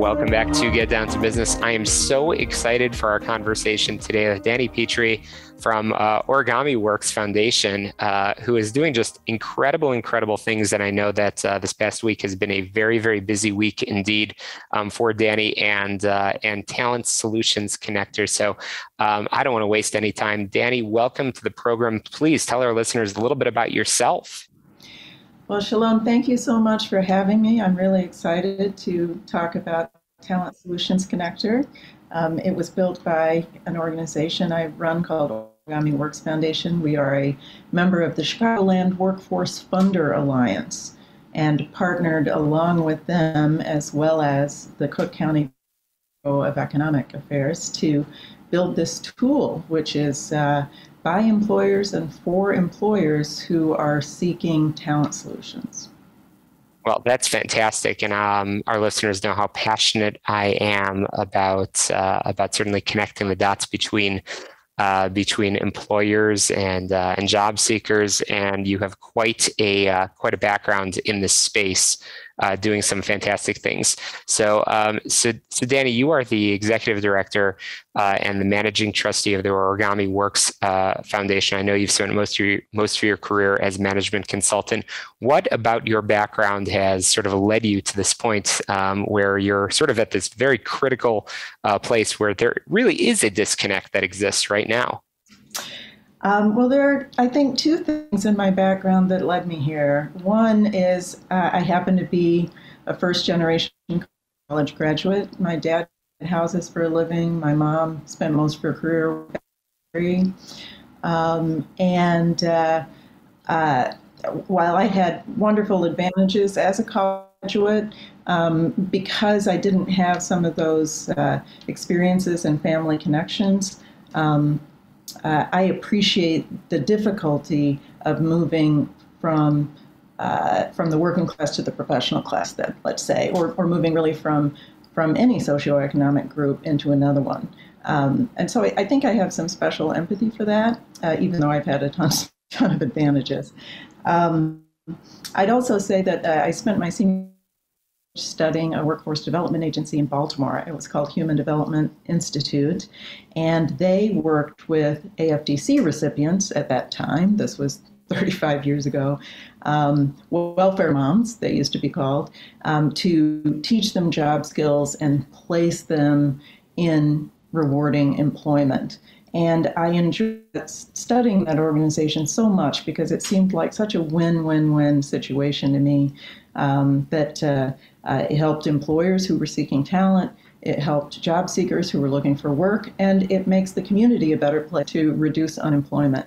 Welcome back to Get Down to Business. I am so excited for our conversation today with Dani Petrie from Origami Works Foundation, who is doing just incredible things. And I know that this past week has been a very busy week indeed for Dani and Talent Solutions Connector. So I don't want to waste any time. Dani, welcome to the program. Please tell our listeners a little bit about yourself. Well, Shalom, thank you so much for having me. I'm really excited to talk about Talent Solutions Connector. It was built by an organization I run called Origami Works Foundation. We are a member of the Chicagoland Workforce Funder Alliance and partnered along with them, as well as the Cook County Bureau of Economic Affairs, to build this tool, which is by employers and for employers who are seeking talent solutions. Well, that's fantastic, and our listeners know how passionate I am about certainly connecting the dots between employers and job seekers. And you have quite a background in this space, doing some fantastic things. So Dani, you are the executive director and the managing trustee of the Origami Works Foundation. I know you've spent most of your career as management consultant. What about your background has sort of led you to this point where you're sort of at this very critical place where there really is a disconnect that exists right now? Well, there are, I think, two things in my background that led me here. One is I happen to be a first-generation college graduate. My dad had houses for a living. My mom spent most of her career with Petrie. While I had wonderful advantages as a college graduate, because I didn't have some of those experiences and family connections, I appreciate the difficulty of moving from the working class to the professional class, that let's say, or moving really from any socioeconomic group into another one. And so I think I have some special empathy for that, even though I've had a ton of advantages. I'd also say that I spent my senior studying a workforce development agency in Baltimore. It was called Human Development Institute, and they worked with AFDC recipients at that time. This was 35 years ago. Welfare moms, they used to be called, to teach them job skills and place them in rewarding employment. And I enjoyed studying that organization so much because it seemed like such a win-win-win situation to me, that it helped employers who were seeking talent, it helped job seekers who were looking for work, and it makes the community a better place to reduce unemployment.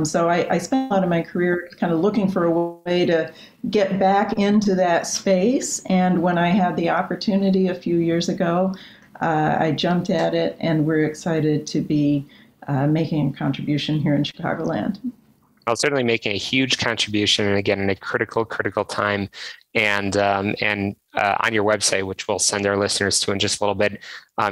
So I spent a lot of my career kind of looking for a way to get back into that space, and when I had the opportunity a few years ago, I jumped at it, and we're excited to be making a contribution here in Chicagoland. Well, certainly making a huge contribution, and again, in a critical time. And on your website, which we'll send our listeners to in just a little bit,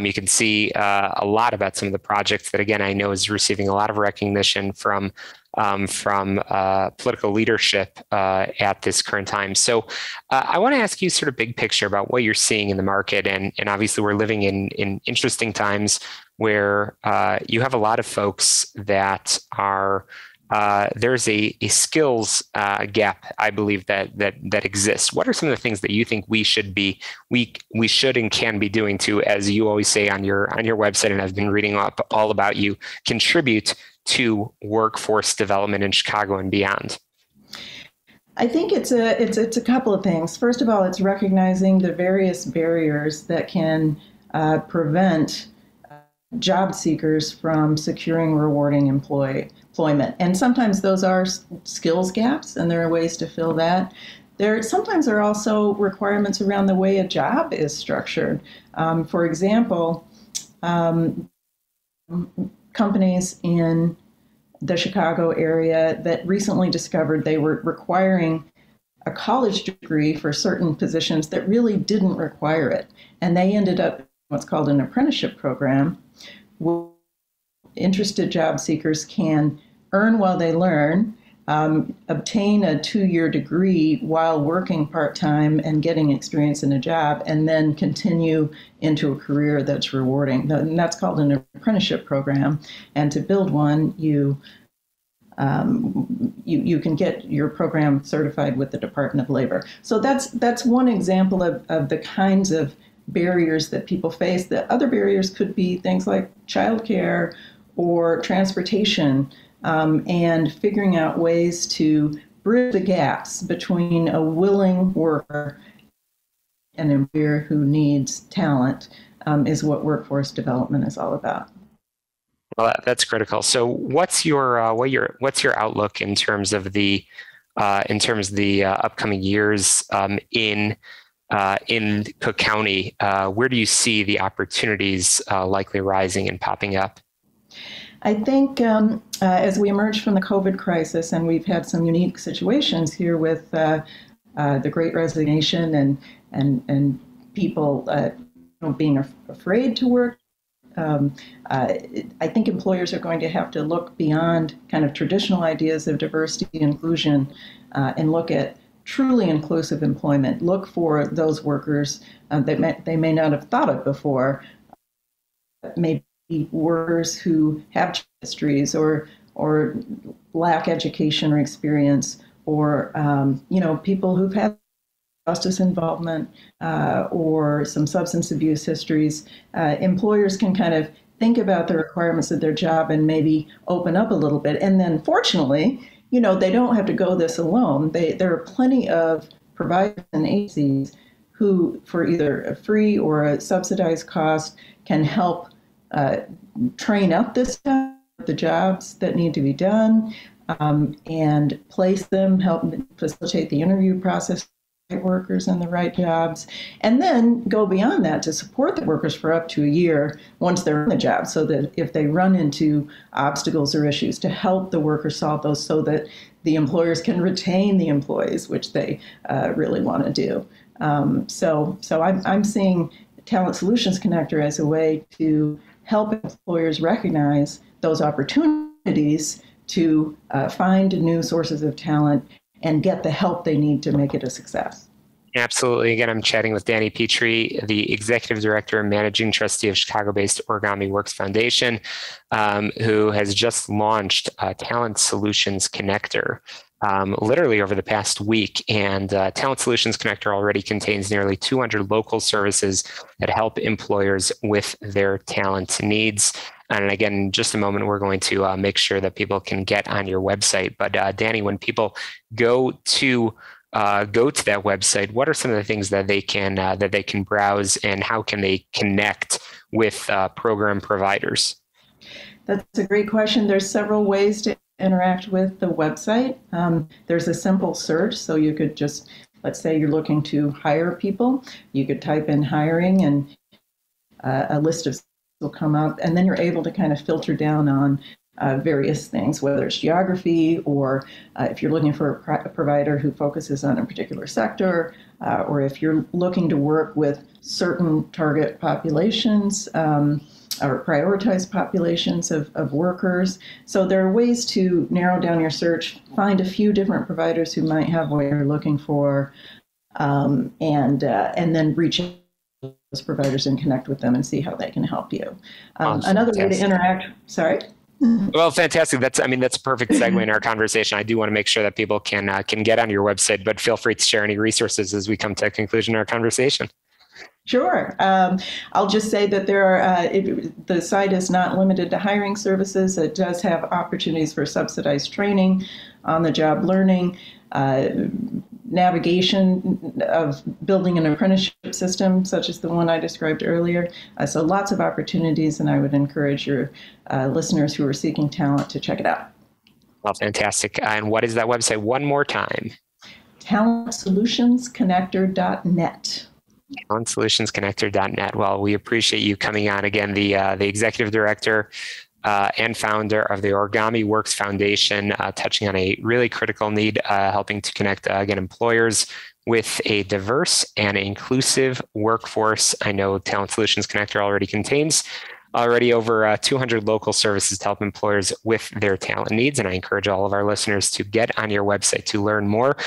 you can see a lot about some of the projects that, again, I know is receiving a lot of recognition from political leadership at this current time. So I want to ask you sort of big picture about what you're seeing in the market. And obviously we're living in interesting times where you have a lot of folks that are there's a skills gap, I believe, that exists. What are some of the things that you think we should and can be doing to, as you always say on your website, and I've been reading up all about you, contribute to workforce development in Chicago and beyond? I think it's a couple of things. First of all, it's recognizing the various barriers that can prevent job seekers from securing rewarding employment. And sometimes those are skills gaps, and there are ways to fill that. There sometimes are also requirements around the way a job is structured. For example, companies in the Chicago area that recently discovered they were requiring a college degree for certain positions that really didn't require it. And they ended up in what's called an apprenticeship program, where interested job seekers can earn while they learn, obtain a 2-year degree while working part-time and getting experience in a job, and then continue into a career that's rewarding. And that's called an apprenticeship program. And to build one, you can get your program certified with the Department of Labor. So that's one example of the kinds of barriers that people face. The other barriers could be things like childcare or transportation, and figuring out ways to bridge the gaps between a willing worker and an employer who needs talent, is what workforce development is all about. Well, that's critical. So, what's your outlook in terms of the upcoming years in Cook County? Where do you see the opportunities likely rising and popping up? I think as we emerge from the COVID crisis, and we've had some unique situations here with the Great Resignation and people being afraid to work, I think employers are going to have to look beyond kind of traditional ideas of diversity and inclusion, and look at truly inclusive employment. Look for those workers that they may not have thought of before, maybe workers who have histories or lack education or experience, or people who've had justice involvement or some substance abuse histories. Employers can kind of think about the requirements of their job and maybe open up a little bit. And then fortunately, they don't have to go this alone. There are plenty of providers and agencies who, for either a free or a subsidized cost, can help train up this staff, the jobs that need to be done, and place them, help facilitate the interview process, workers in the right jobs, and then go beyond that to support the workers for up to a year once they're in the job, so that if they run into obstacles or issues, to help the workers solve those, so that the employers can retain the employees, which they really want to do. So I'm seeing Talent Solutions Connector as a way to help employers recognize those opportunities to find new sources of talent and get the help they need to make it a success. Absolutely. Again, I'm chatting with Dani Petrie, the Executive Director and Managing Trustee of Chicago-based Origami Works Foundation, who has just launched Talent Solutions Connector literally over the past week. And Talent Solutions Connector already contains nearly 200 local services that help employers with their talent needs. And again, in just a moment, we're going to make sure that people can get on your website. But Dani, when people go to that website, what are some of the things that they can browse, and how can they connect with program providers? That's a great question. There's several ways to interact with the website. There's a simple search, so you could just, let's say you're looking to hire people, you could type in hiring, and a list of will come up, and then you're able to kind of filter down on various things, whether it's geography, or if you're looking for a provider who focuses on a particular sector, or if you're looking to work with certain target populations or prioritized populations of workers. So there are ways to narrow down your search, find a few different providers who might have what you're looking for, and then reach out to those providers and connect with them and see how they can help you. Another way to interact, sorry? Well, fantastic. That's a perfect segue in our conversation. I do want to make sure that people can get on your website, but feel free to share any resources as we come to a conclusion of our conversation. Sure. I'll just say that the site is not limited to hiring services. It does have opportunities for subsidized training, on-the-job learning, navigation of building an apprenticeship system, such as the one I described earlier. So lots of opportunities, and I would encourage your listeners who are seeking talent to check it out. Well, fantastic. And what is that website one more time? TalentSolutionsConnector.net. TalentSolutionsConnector.net. Well, we appreciate you coming on again, the Executive Director and founder of the Origami Works Foundation, touching on a really critical need, helping to connect, again, employers with a diverse and inclusive workforce. I know Talent Solutions Connector already contains already over 200 local services to help employers with their talent needs. And I encourage all of our listeners to get on your website to learn more,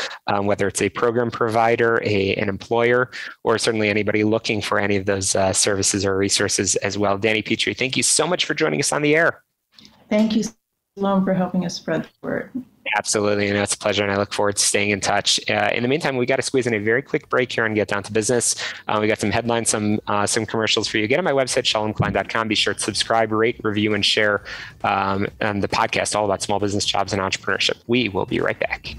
whether it's a program provider, an employer, or certainly anybody looking for any of those services or resources as well. Dani, Petrie, thank you so much for joining us on the air. Thank you, Shalom, for helping us spread the word. Absolutely. And it's a pleasure. And I look forward to staying in touch. In the meantime, we got to squeeze in a very quick break here and get down to business. We got some headlines, some commercials for you. Get on my website, shalomklein.com. Be sure to subscribe, rate, review, and share on the podcast all about small business, jobs, and entrepreneurship. We will be right back.